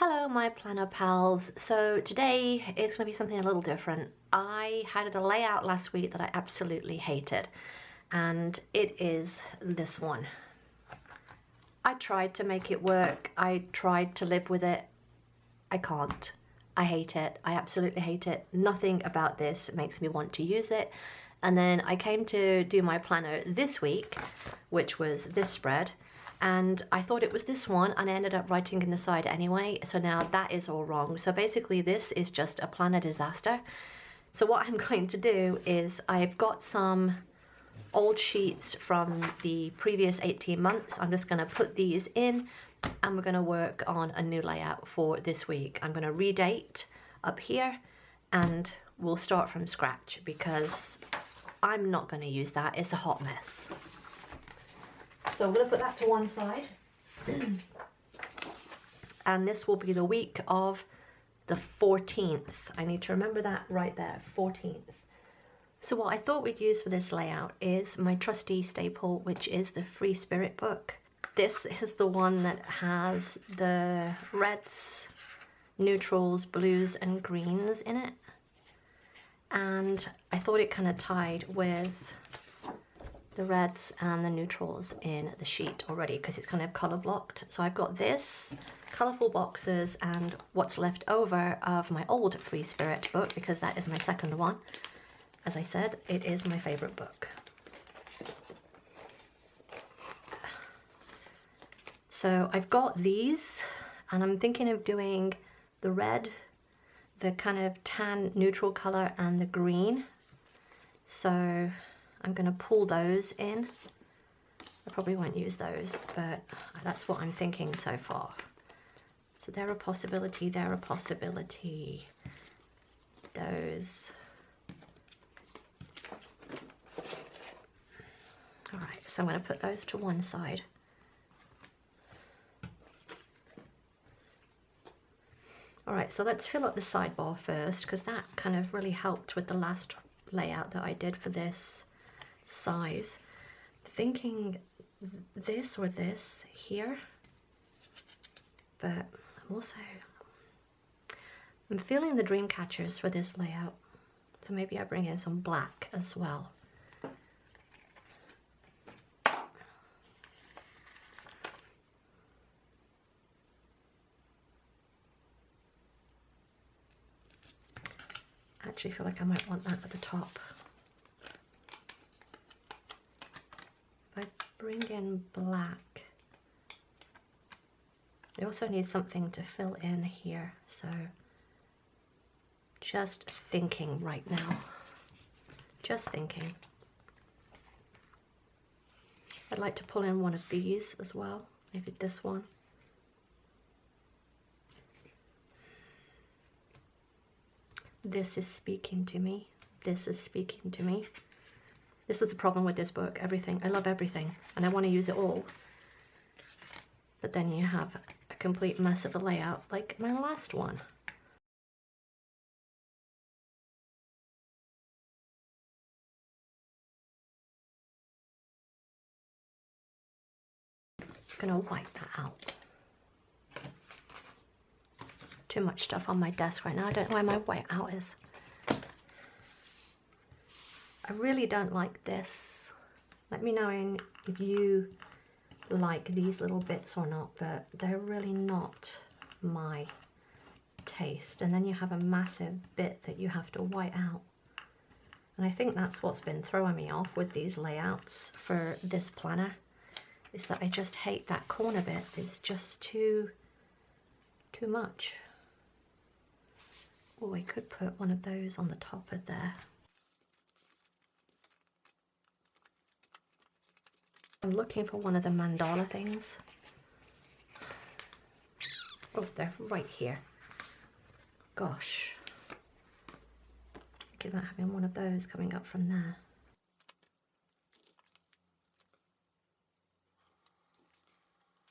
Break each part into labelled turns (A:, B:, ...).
A: Hello my planner pals. So today it's going to be something a little different. I had a layout last week that I absolutely hated, and it is this one. I tried to make it work. I tried to live with it. I can't. I hate it. I absolutely hate it. Nothing about this makes me want to use it. And then I came to do my planner this week, which was this spread, and I thought it was this one, and I ended up writing in the side anyway, so now that is all wrong. So basically this is just a planner disaster. So what I'm going to do is I've got some old sheets from the previous 18 months. I'm just going to put these in, and we're going to work on a new layout for this week. I'm going to redate up here, and we'll start from scratch because I'm not going to use that. It's a hot mess. So I'm going to put that to one side. And this will be the week of the 14th. I need to remember that right there, 14th. So what I thought we'd use for this layout is my trusty staple, which is the Free Spirit book. This is the one that has the reds, neutrals, blues and greens in it. And I thought it kind of tied with the reds and the neutrals in the sheet already because it's kind of color blocked. So I've got this, colorful boxes, and what's left over of my old Free Spirit book, because that is my second one. As I said, it is my favorite book. So I've got these, and I'm thinking of doing the red, the kind of tan neutral color, and the green. So I'm going to pull those in. I probably won't use those, but that's what I'm thinking so far. So they're a possibility, they're a possibility. Those. Alright, so I'm going to put those to one side. Alright, so let's fill up the sidebar first, because that kind of really helped with the last layout that I did for this size. Thinking this or this here, but I'm feeling the dream catchers for this layout, so maybe I bring in some black as well. I actually feel like I might want that at the top. I bring in black. I also need something to fill in here, so just thinking right now. Just thinking. I'd like to pull in one of these as well, maybe this one. This is speaking to me. This is speaking to me. This is the problem with this book, everything. I love everything, and I want to use it all. But then you have a complete mess of a layout, like my last one. I'm gonna wipe that out. Too much stuff on my desk right now. I don't know where my whiteout is. I really don't like this. Let me know if you like these little bits or not, but they're really not my taste. And then you have a massive bit that you have to white out. And I think that's what's been throwing me off with these layouts for this planner, is that I just hate that corner bit. It's just too much. Oh, I could put one of those on the top of there. I'm looking for one of the mandala things. Oh, they're right here. Gosh. Thinking about having one of those coming up from there.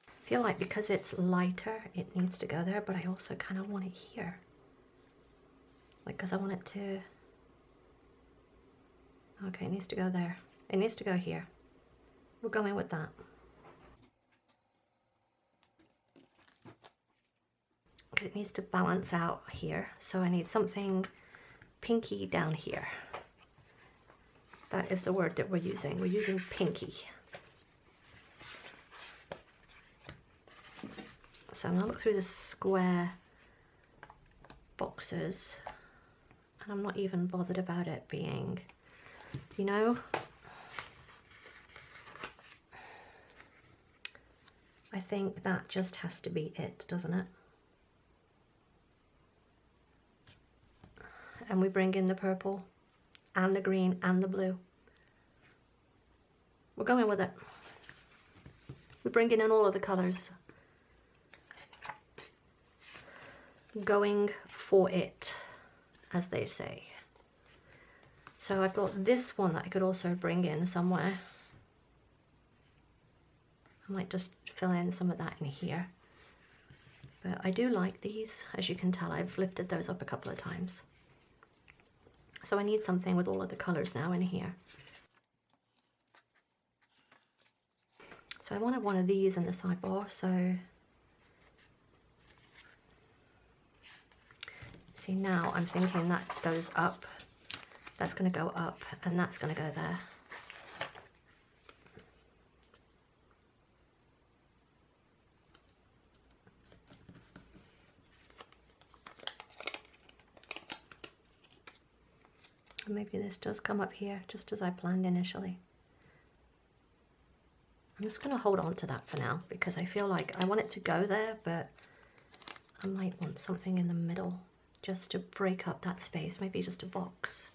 A: I feel like because it's lighter, it needs to go there, but I also kind of want it here. Like, because I want it to... Okay, it needs to go there. It needs to go here. We're going with that. It needs to balance out here. So I need something pinky down here. That is the word that we're using. We're using pinky. So I'm gonna look through the square boxes, and I'm not even bothered about it being, you know, I think that just has to be it, doesn't it? And we bring in the purple and the green and the blue. We're going with it. We're bringing in all of the colors. Going for it, as they say. So I've got this one that I could also bring in somewhere. I might just fill in some of that in here. But I do like these. As you can tell, I've lifted those up a couple of times. So I need something with all of the colors now in here. So I wanted one of these in the sidebar, so see, now I'm thinking that goes up, that's going to go up, and that's going to go there. And maybe this does come up here, just as I planned initially. I'm just going to hold on to that for now, because I feel like I want it to go there, but I might want something in the middle just to break up that space. Maybe just a box.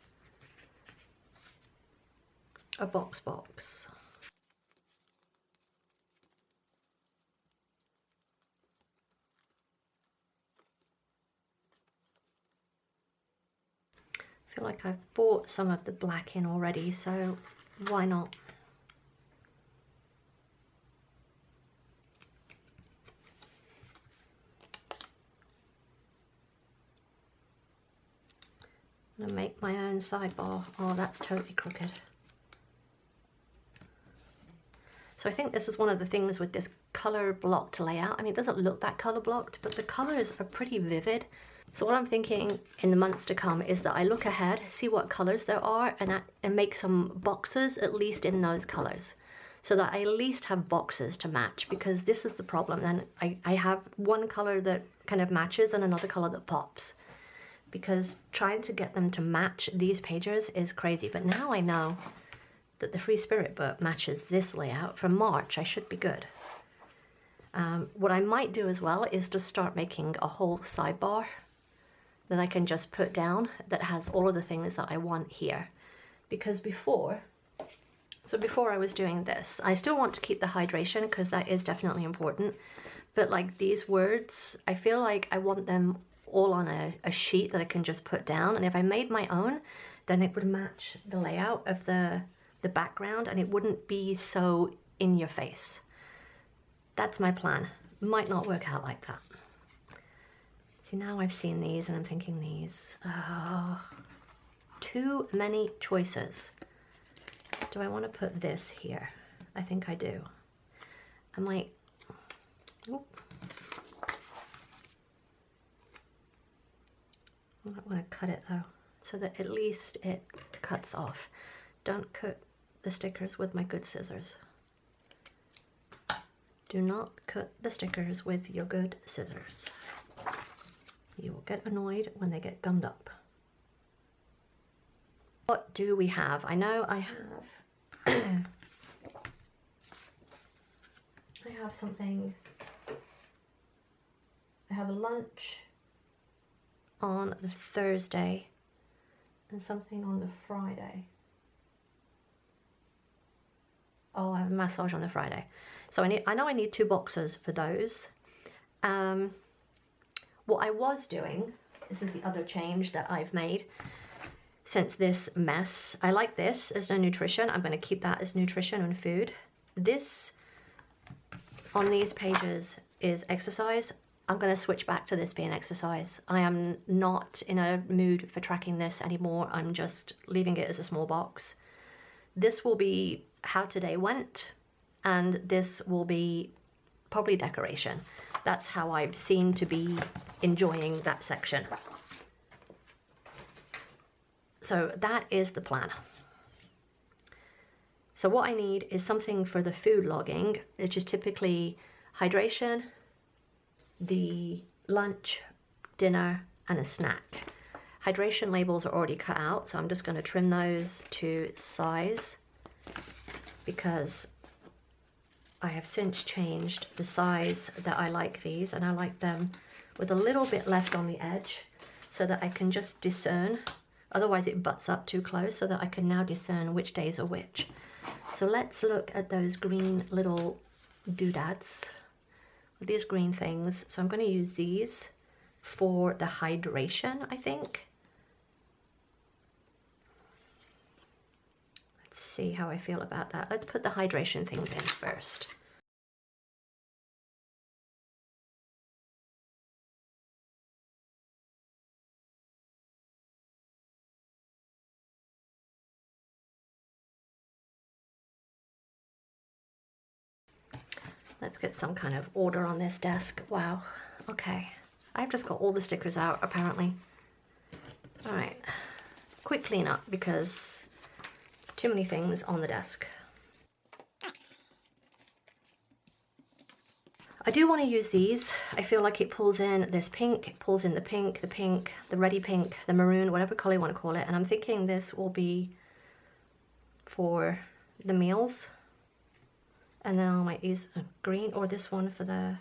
A: A box. I feel like I've bought some of the black in already, so why not? I'm gonna make my own sidebar. Oh, that's totally crooked. So I think this is one of the things with this color blocked layout. I mean, it doesn't look that color blocked, but the colors are pretty vivid. So what I'm thinking in the months to come is that I look ahead, see what colors there are, and make some boxes at least in those colors, so that I at least have boxes to match, because this is the problem. Then I have one color that kind of matches and another color that pops, because trying to get them to match these pages is crazy. But now I know that the Free Spirit book matches this layout from March. I should be good. What I might do as well is just start making a whole sidebar that I can just put down that has all of the things that I want here. Because before I was doing this, I still want to keep the hydration, because that is definitely important. But like these words, I feel like I want them all on a sheet that I can just put down. And if I made my own, then it would match the layout of the background, and it wouldn't be so in your face. That's my plan. Might not work out like that. See, now I've seen these and I'm thinking these. Too many choices. Do I want to put this here? I think I do. I might, oop. I might want to cut it though, so that at least it cuts off. Don't cut the stickers with my good scissors. Do not cut the stickers with your good scissors. You will get annoyed when they get gummed up. What do we have? I know I have I have something. I have a lunch on the Thursday and something on the Friday. Oh, I have a massage on the Friday. So I know I need 2 boxes for those. What I was doing, this is the other change that I've made since this mess. I like this as no nutrition. I'm going to keep that as nutrition and food. This on these pages is exercise. I'm going to switch back to this being exercise. I am not in a mood for tracking this anymore. I'm just leaving it as a small box. This will be how today went, and this will be probably decoration. That's how I've seemed to be enjoying that section. So that is the plan. So what I need is something for the food logging, which is typically hydration, the lunch, dinner, and a snack. Hydration labels are already cut out, so I'm just going to trim those to size because I have since changed the size that I like these, and I like them with a little bit left on the edge so that I can just discern. Otherwise it butts up too close, so that I can now discern which days are which. So let's look at those green little doodads, these green things. So I'm going to use these for the hydration, I think. Let's see how I feel about that. Let's put the hydration things in first. Let's get some kind of order on this desk. Wow. Okay. I've just got all the stickers out, apparently. All right. Quick clean up because too many things on the desk. I do want to use these. I feel like it pulls in this pink, it pulls in the pink, the ready pink, the maroon, whatever color you want to call it. And I'm thinking this will be for the meals. And then I might use a green or this one for the, how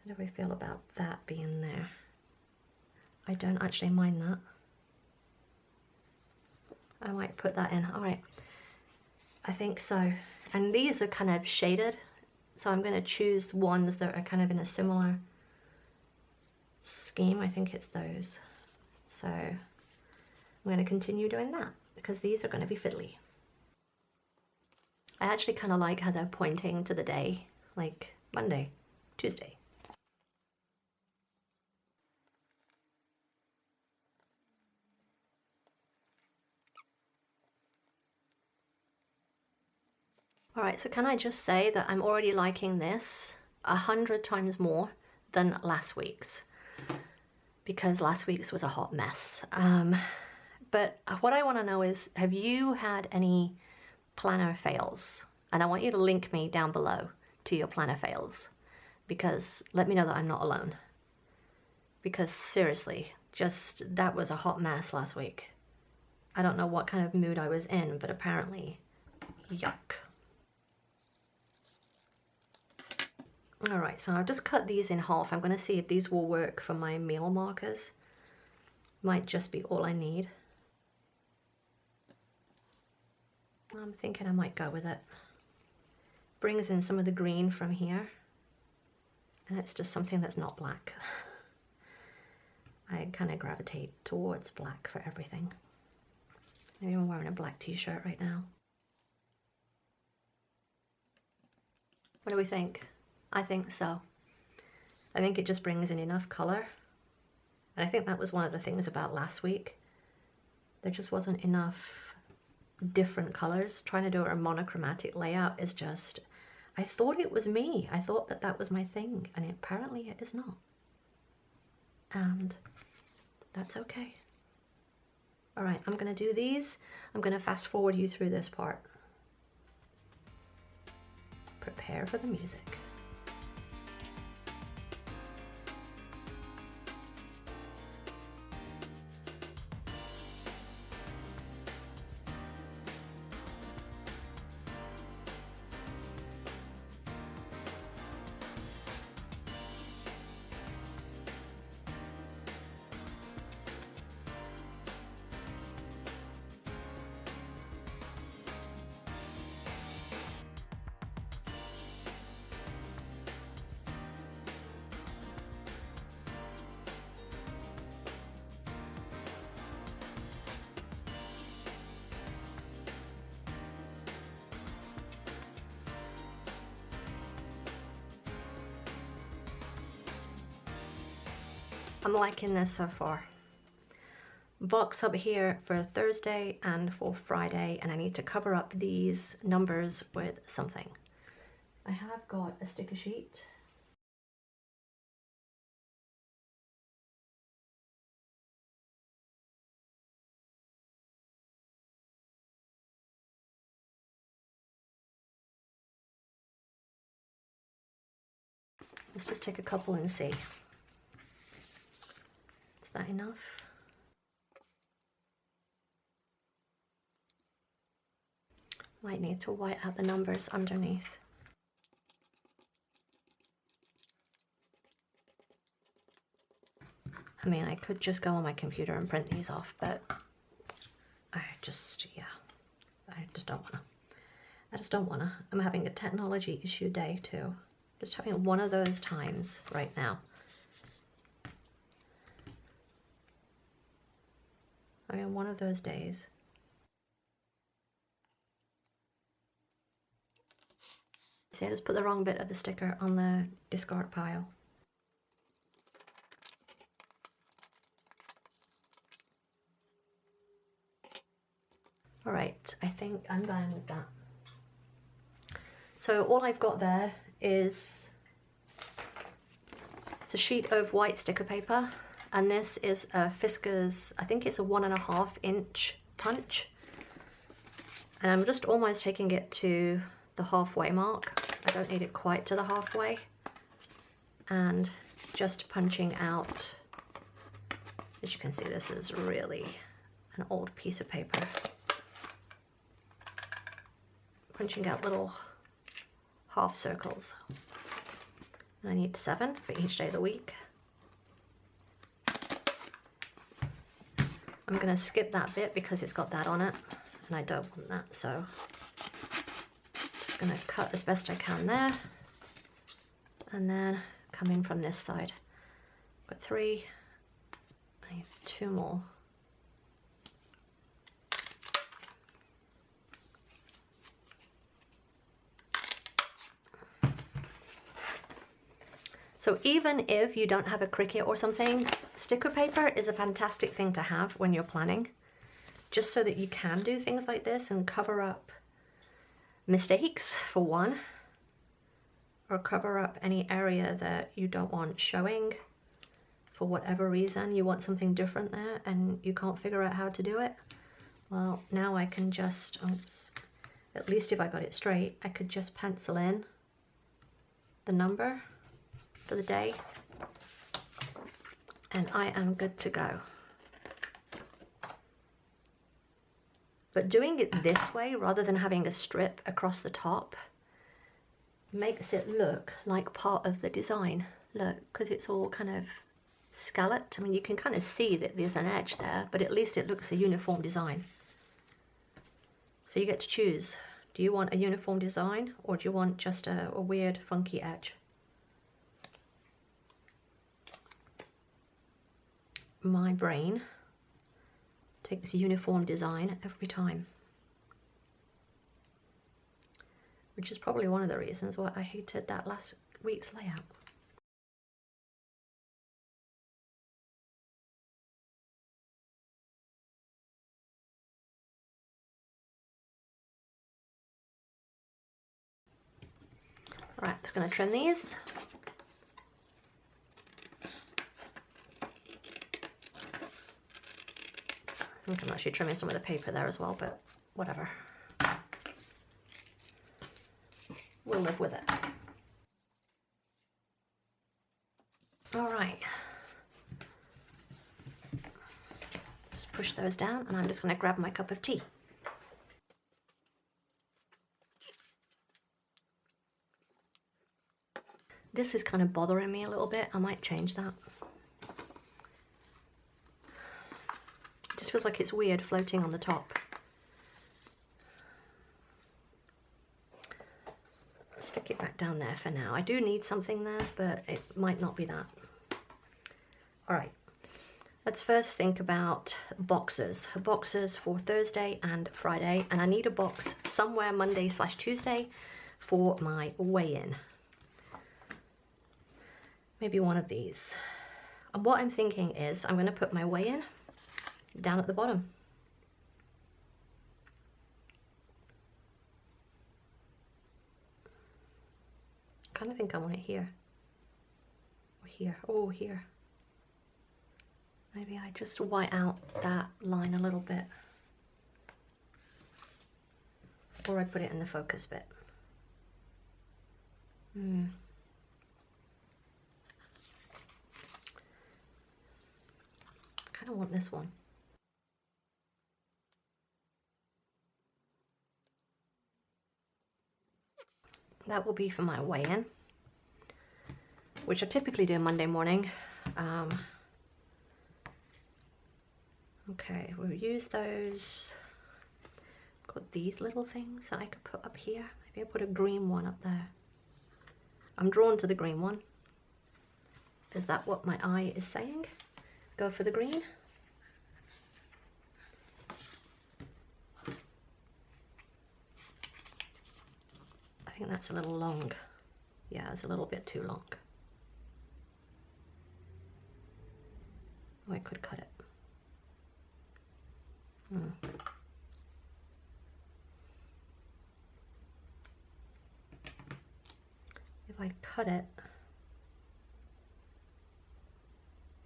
A: do we feel about that being there? I don't actually mind that. I might put that in. All right, I think so. And these are kind of shaded, so I'm going to choose ones that are kind of in a similar scheme. I think it's those. So I'm going to continue doing that because these are going to be fiddly. I actually kind of like how they're pointing to the day, like Monday, Tuesday. All right, so can I just say that I'm already liking this 100 times more than last week's, because last week's was a hot mess. But what I want to know is, have you had any planner fails? And I want you to link me down below to your planner fails, because let me know that I'm not alone. Because seriously, just that was a hot mess last week. I don't know what kind of mood I was in, but apparently, yuck. All right, so I've just cut these in half. I'm going to see if these will work for my meal markers. Might just be all I need. I'm thinking I might go with it. Brings in some of the green from here, and it's just something that's not black. I kind of gravitate towards black for everything. Maybe I'm wearing a black t-shirt right now. What do we think? I think so. I think it just brings in enough color. And I think that was one of the things about last week. There just wasn't enough different colors. Trying to do a monochromatic layout is just, I thought it was me. I thought that that was my thing, and apparently it is not. And that's okay. All right, I'm gonna do these. I'm gonna fast forward you through this part. Prepare for the music. I'm liking this so far. Box up here for Thursday and for Friday, and I need to cover up these numbers with something. I have got a sticker sheet Let's just take a couple and see. Is that enough? Might need to white out the numbers underneath. I mean, I could just go on my computer and print these off, but I just don't wanna. I just don't wanna. I'm having a technology issue day too. Just having one of those times right now. I mean, one of those days. See, I just put the wrong bit of the sticker on the discard pile. All right, I think I'm done with that. So all I've got there is it's a sheet of white sticker paper, and this is a Fiskars, I think it's a 1.5 inch punch. And I'm just almost taking it to the halfway mark. I don't need it quite to the halfway. And just punching out, as you can see, this is really an old piece of paper. Punching out little half circles. And I need 7 for each day of the week. I'm going to skip that bit because it's got that on it, and I don't want that, so just going to cut as best I can there, and then come in from this side. Got 3, I need 2 more. So even if you don't have a Cricut or something, sticker paper is a fantastic thing to have when you're planning, just so that you can do things like this and cover up mistakes for one, or cover up any area that you don't want showing for whatever reason. You want something different there and you can't figure out how to do it. Well, now I can just, oops, at least if I got it straight, I could just pencil in the number for the day, and I am good to go. But doing it this way, rather than having a strip across the top, makes it look like part of the design. Look, because it's all kind of scalloped. I mean, you can kind of see that there's an edge there, but at least it looks a uniform design. So you get to choose. Do you want a uniform design, or do you want just a weird, funky edge? My brain takes uniform design every time, which is probably one of the reasons why I hated that last week's layout. All right, just going to trim these. I think I'm actually trimming some of the paper there as well, but whatever. We'll live with it. All right. Just push those down, and I'm just going to grab my cup of tea. This is kind of bothering me a little bit. I might change that. It just feels like it's weird floating on the top. Stick it back down there for now. I do need something there, but it might not be that. All right, let's first think about boxes. Boxes for Thursday and Friday, and I need a box somewhere Monday/Tuesday for my weigh-in. Maybe one of these. And what I'm thinking is I'm going to put my weigh-in down at the bottom. I kind of think I want it here. Or here. Oh, here. Maybe I just white out that line a little bit. Or I put it in the focus bit. kind of want this one. That will be for my weigh-in, which I typically do Monday morning. Okay, we'll use those. Got these little things that I could put up here. Maybe I'll put a green one up there. I'm drawn to the green one. Is that what my eye is saying? Go for the green. I think that's a little long. Yeah, it's a little bit too long. Oh, I could cut it. If I cut it,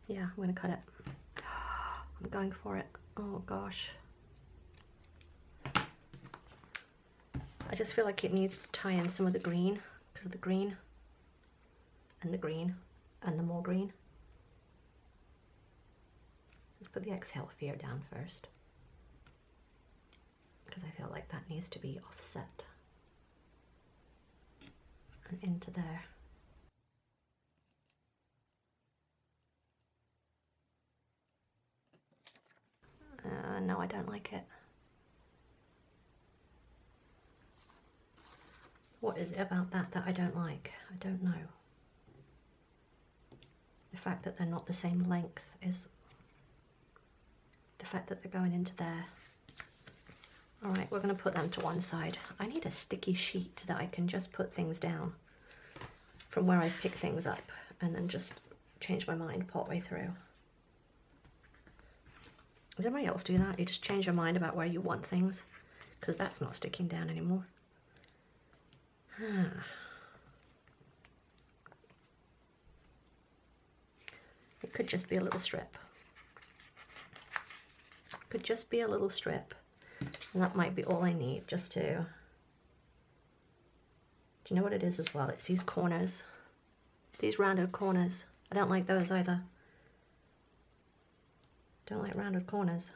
A: yeah, I'm gonna cut it. I'm going for it. Oh gosh. I just feel like it needs to tie in some of the green, because of the green, and the green, and the more green. Let's put the exhale fear down first, because I feel like that needs to be offset and into there. No, I don't like it. What is it about that I don't like? I don't know. The fact that they're not the same length is the fact that they're going into there. All right, we're going to put them to one side. I need a sticky sheet that I can just put things down from where I pick things up and then just change my mind partway through. Does everybody else do that? You just change your mind about where you want things? Because that's not sticking down anymore. It could just be a little strip. Could just be a little strip. And that might be all I need just to... Do you know what it is as well? It's these corners. These rounded corners. I don't like those either. Don't like rounded corners.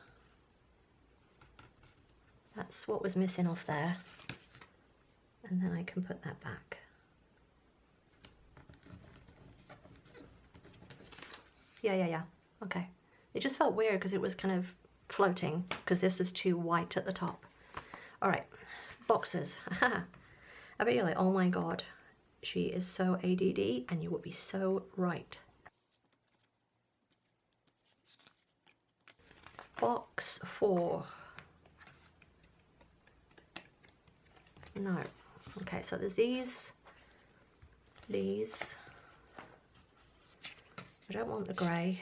A: That's what was missing off there. And then I can put that back. Yeah. Okay. It just felt weird because it was kind of floating because this is too white at the top. All right, boxes. I bet you're like, oh my God, she is so ADD, and you would be so right. Box 4. No. Okay, so there's these. I don't want the grey.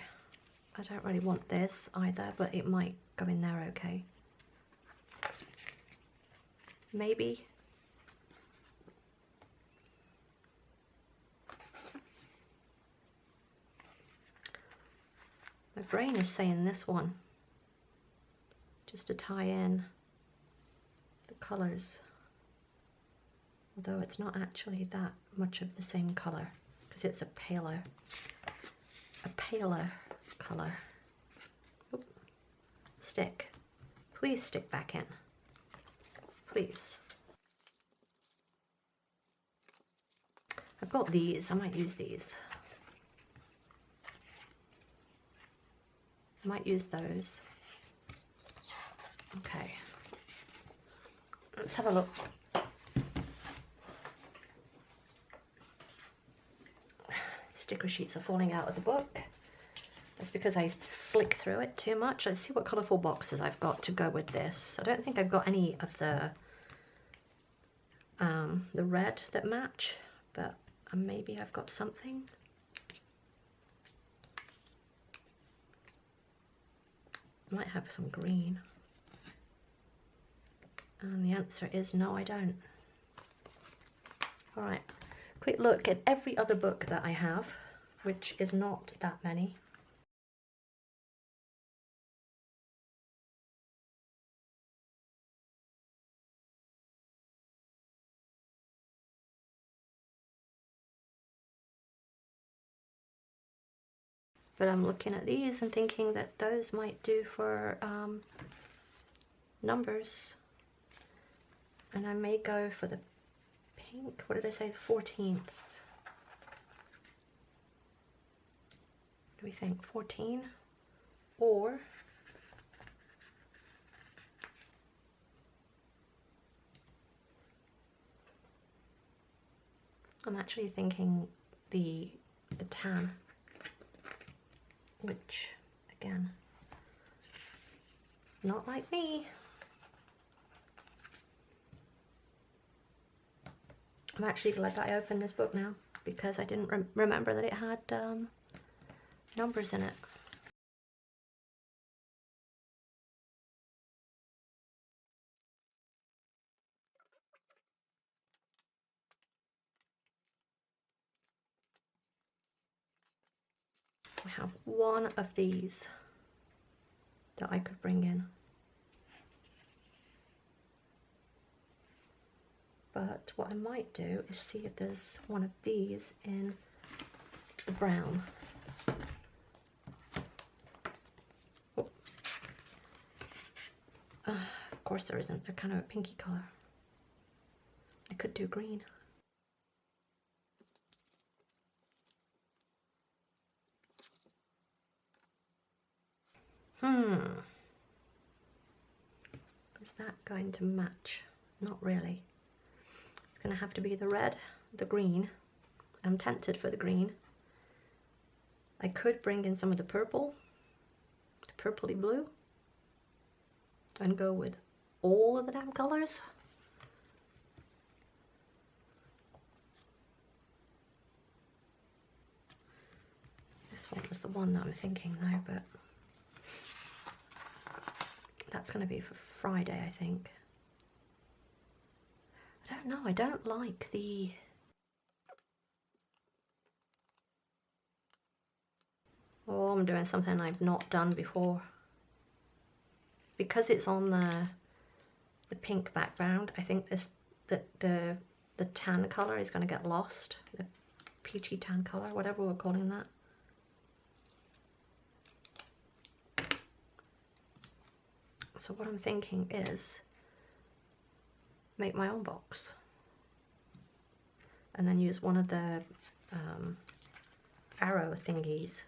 A: I don't really want this either, but it might go in there okay. Maybe. My brain is saying this one, just to tie in the colours. Although it's not actually that much of the same colour, because it's a paler colour. Oop. Stick. Please stick back in. Please. I've got these. I might use these. I might use those. Okay. Let's have a look. Sticker sheets are falling out of the book. That's because I flick through it too much. Let's see what colourful boxes I've got to go with this. I don't think I've got any of the red that match, but maybe I've got something. I might have some green. And the answer is no, I don't. All right. Quick look at every other book that I have, which is not that many. But I'm looking at these and thinking that those might do for numbers. And I may go for the pink. What did I say? The 14th. Do we think 14? Or I'm actually thinking the tan, which again, not like me. I'm actually glad that I opened this book now because I didn't remember that it had numbers in it. I have one of these that I could bring in. But what I might do is see if there's one of these in the brown. Oh. Of course there isn't, they're kind of a pinky colour. I could do green. Is that going to match? Not really. It's going to have to be the red, the green. I'm tempted for the green. I could bring in some of the purple, the purpley blue, and go with all of the damn colours. This one was the one that I'm thinking though, but that's going to be for Friday, I think. I don't know, I don't like the... Oh, I'm doing something I've not done before. Because it's on the pink background, I think the tan colour is going to get lost. The peachy tan colour, whatever we're calling that. So what I'm thinking is make my own box and then use one of the arrow thingies.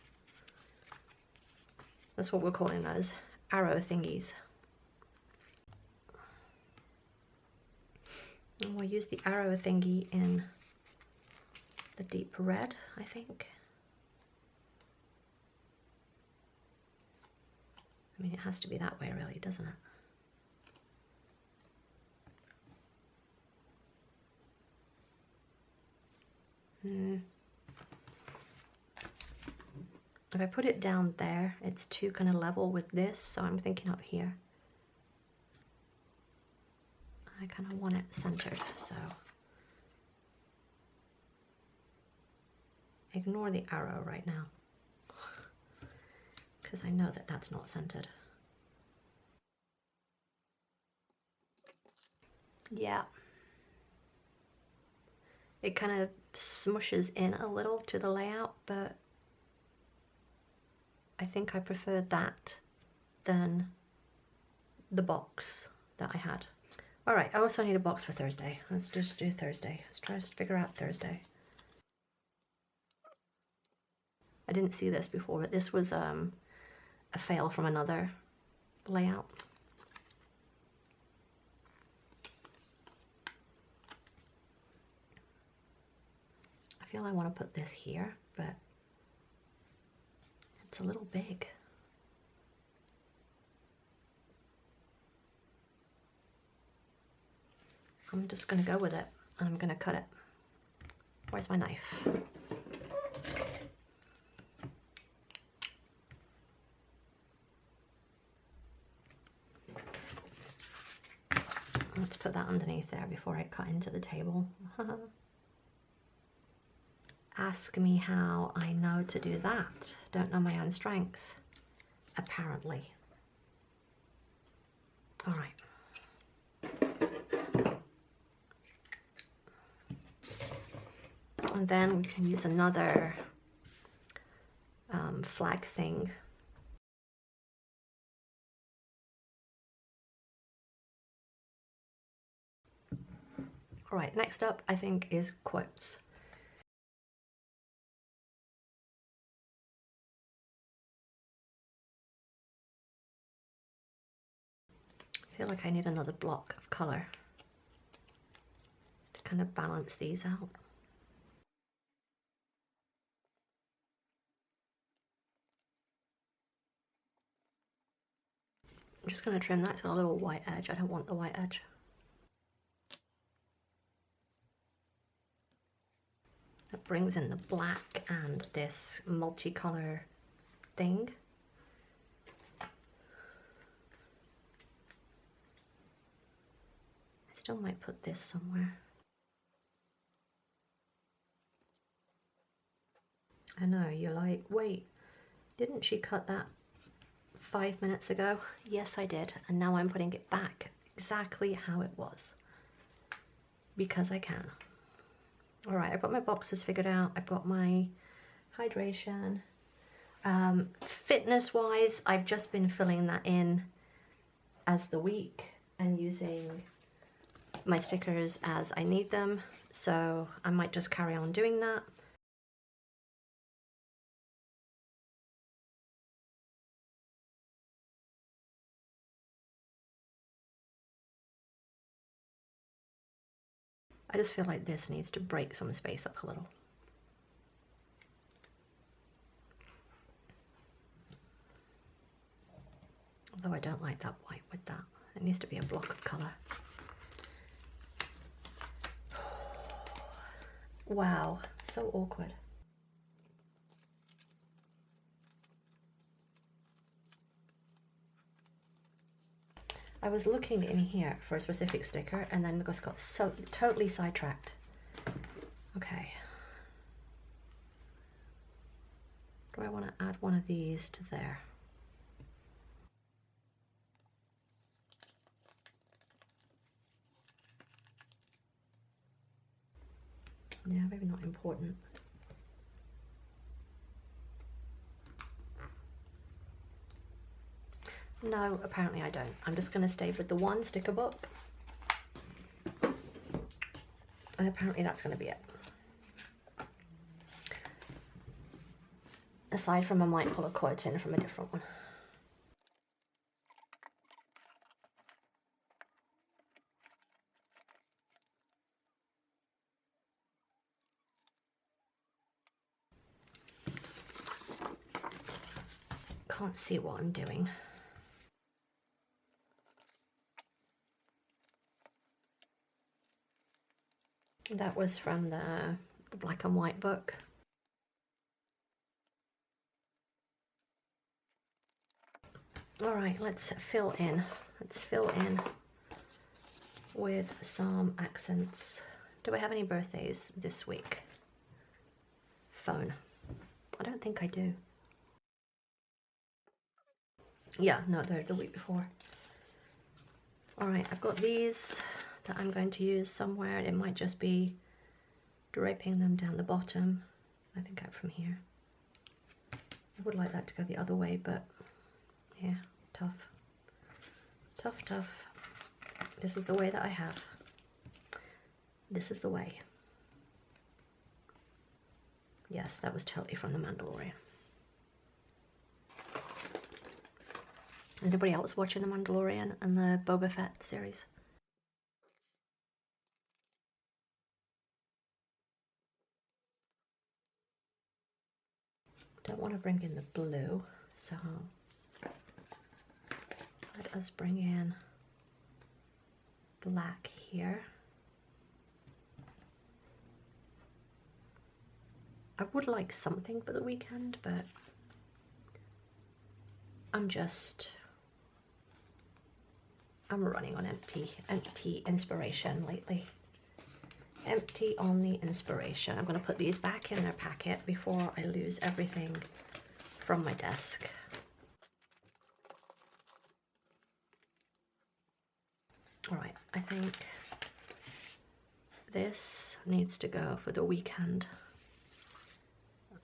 A: That's what we're calling those, arrow thingies. And we'll use the arrow thingy in the deep red, I think. I mean, it has to be that way really, doesn't it? If I put it down there, it's too kind of level with this, so I'm thinking up here. I kind of want it centered, so ignore the arrow right now, because I know that that's not centered. Yeah. It kind of smushes in a little to the layout, but I think I prefer that than the box that I had. All right, I also need a box for Thursday. Let's just do Thursday. Let's try to figure out Thursday. I didn't see this before, but this was a fail from another layout. I feel I want to put this here, but it's a little big. I'm just going to go with it. I'm going to cut it. Where's my knife? Let's put that underneath there before I cut into the table. Ask me how I know to do that. Don't know my own strength, apparently. All right. And then we can use another flag thing. All right, next up I think is quotes. I feel like I need another block of colour to kind of balance these out. I'm just going to trim that. It's got a little white edge. I don't want the white edge. That brings in the black and this multicolour thing. I still might put this somewhere. I know, you're like, wait, didn't she cut that 5 minutes ago? Yes, I did, and now I'm putting it back exactly how it was. Because I can. Alright, I've got my boxes figured out. I've got my hydration. Fitness-wise, I've just been filling that in as the week and using my stickers as I need them. So I might just carry on doing that. I just feel like this needs to break some space up a little. Although I don't like that white with that. It needs to be a block of colour. Wow, so awkward. I was looking in here for a specific sticker and then just got so totally sidetracked. Okay. Do I want to add one of these to there? Yeah, maybe not important. No, apparently I don't. I'm just going to stay with the one sticker book. And apparently that's going to be it. Aside from I might pull a quote in from a different one. Can't see what I'm doing. That was from the black and white book. All right, let's fill in. Let's fill in with some accents. Do I have any birthdays this week? Phone. I don't think I do. Yeah, no, they're the week before. All right, I've got these that I'm going to use somewhere. It might just be draping them down the bottom. I think out from here. I would like that to go the other way, but yeah, tough. Tough, tough. This is the way that I have. This is the way. Yes, that was totally from The Mandalorian. Anybody else watching The Mandalorian and the Boba Fett series? Don't want to bring in the blue, so let us bring in black here. I would like something for the weekend, but I'm running on empty inspiration lately. Empty on the inspiration. I'm going to put these back in their packet before I lose everything from my desk. All right, I think this needs to go for the weekend.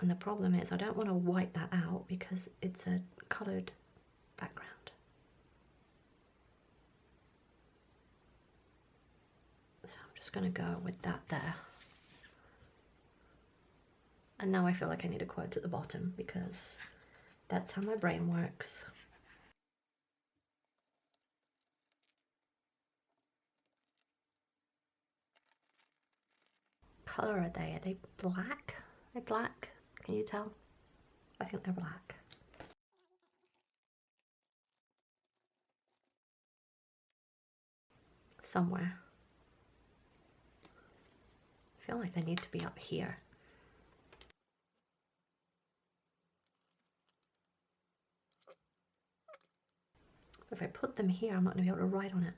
A: And the problem is I don't want to white that out because it's a coloured background. So I'm just going to go with that there. And now I feel like I need a quote at the bottom because that's how my brain works. Colour are they? Are they black? Are they black? Can you tell? I think they're black. Somewhere. I feel like they need to be up here. If I put them here, I'm not going to be able to write on it.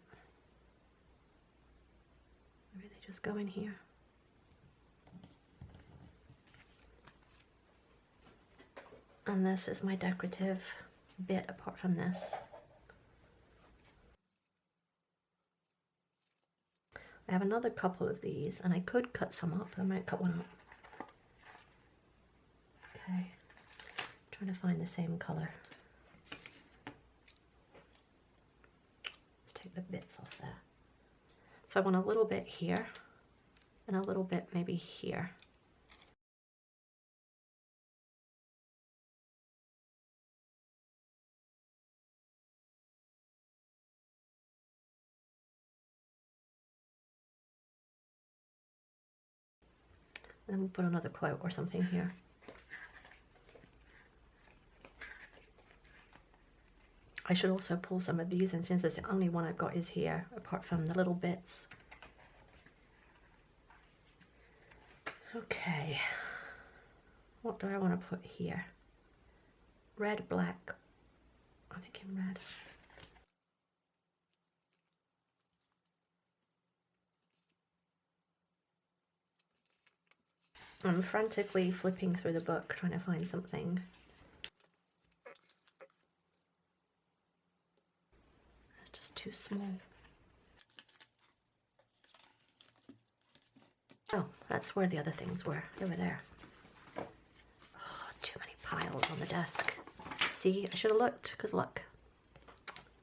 A: Maybe they just go in here. And this is my decorative bit apart from this. I have another couple of these and I could cut some up. I might cut one up. Okay, trying to find the same color. Let's take the bits off there. So I want a little bit here and a little bit maybe here. And then we'll put another quote or something here. I should also pull some of these, and since it's the only one I've got is here, apart from the little bits. Okay, what do I want to put here? Red, black, I'm thinking red. I'm frantically flipping through the book trying to find something. It's just too small. Oh, that's where the other things were, over there. Oh, too many piles on the desk. See, I should have looked, because look.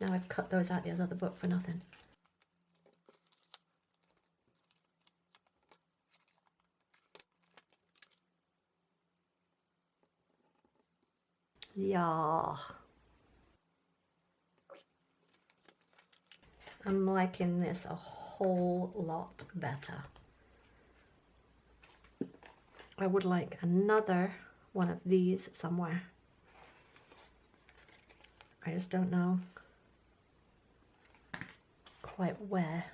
A: Now I've cut those out the other book for nothing. Yeah. I'm liking this a whole lot better. I would like another one of these somewhere. I just don't know quite where.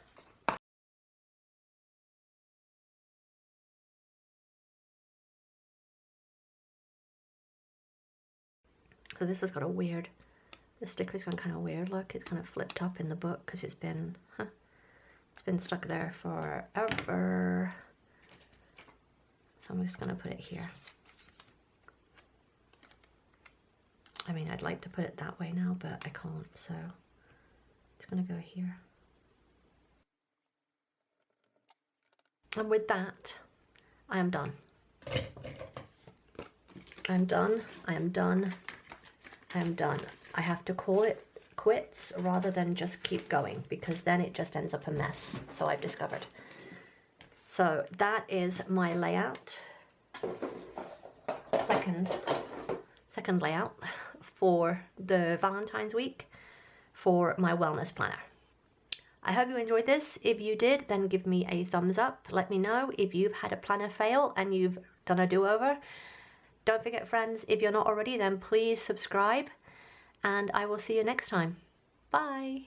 A: So this has got a weird, the sticker's gone kind of weird, look, it's kind of flipped up in the book because it's been stuck there forever. So I'm just going to put it here. I mean, I'd like to put it that way now, but I can't, so it's going to go here. And with that, I am done. I'm done, I am done, I am done. I have to call it quits rather than just keep going, because then it just ends up a mess, so I've discovered. So that is my layout, second layout for the Valentine's week for my wellness planner. I hope you enjoyed this. If you did, then give me a thumbs up. Let me know if you've had a planner fail and you've done a do-over. Don't forget, friends, if you're not already, then please subscribe, and I will see you next time. Bye.